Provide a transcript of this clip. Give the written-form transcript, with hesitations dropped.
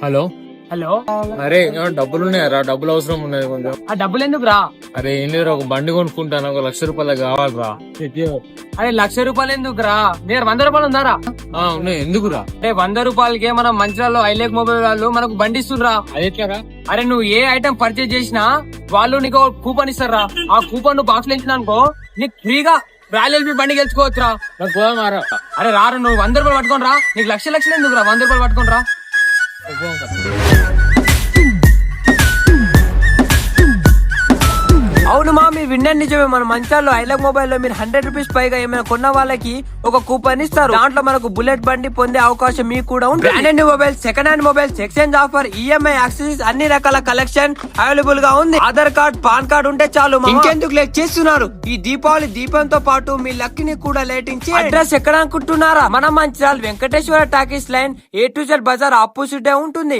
Hello hello, అరే ఏమన్నా డబ్బులు ఉన్నాయరా? డబ్బులు అవసరం ఉన్నది కొంచెం. ఆ డబ్బులు ఎందుకు రా? అరే ఏం లేదురా, ఒక బండి కొనుక్కుంటాను, ఒక ₹1,00,000 కావాలరా. అరే ₹1,00,000 ఎందుకు రా? నేను ₹100 ఉందారా? ఉన్నాయి, ఎందుకురా? అంటే ₹100కే మనం మంచిరాల్లో ఐలేక్ మొబైల్ వాళ్ళు మనకు బండి ఇస్తుర్రా. అదేట్లరా? అరే నువ్వు ఏ ఐటమ్ పర్చేజ్ చేసినా వాళ్ళు నీకు కూపన్ ఇస్తారా. ఆ కూపన్ నువ్వు బాక్స్ లో ఇచ్చినా అనుకో, నీకు ఫ్రీగా రాయల్ ఎన్ఫీల్డ్ బండి గెలుచుకోవచ్చురా. నాకు పోదామారా? అరే రారు, నువ్వు ₹100 పట్టుకొని రా. నీకు లక్షలు ఎందుకు రా? ₹100 పట్టుకొని రా. అవును మా, మీరు విన్న నిజమే. మన మంచాల్లో ఐలక్ మొబైల్ లో మీరు ₹100 పైగా ఏమైనా కొన్న వాళ్ళకి ఒక కూపన్ ఇస్తారు. దాంట్లో మనకు బుల్లెట్ బండి పొందే అవకాశం మీకు కూడా ఉంది. Branded new mobile, second hand mobiles, exchange offer, EMI accessories, అన్ని రకాల కలెక్షన్ అవైలబుల్ గా ఉంది. ఆధార్ కార్డ్, పాన్ కార్డ్ ఉంటే చాలు. ఇంకెందుకు లేట్ చేస్తున్నారు? ఈ దీపావళి దీపంతో పాటు మీ లక్ ని కూడా లేటించి అడ్రస్ ఎక్కడ అనుకుంటున్నారా? మన Mancherial Venkateswara talkies line A to Z బజార్ ఆపోజిట్ ఉంటుంది.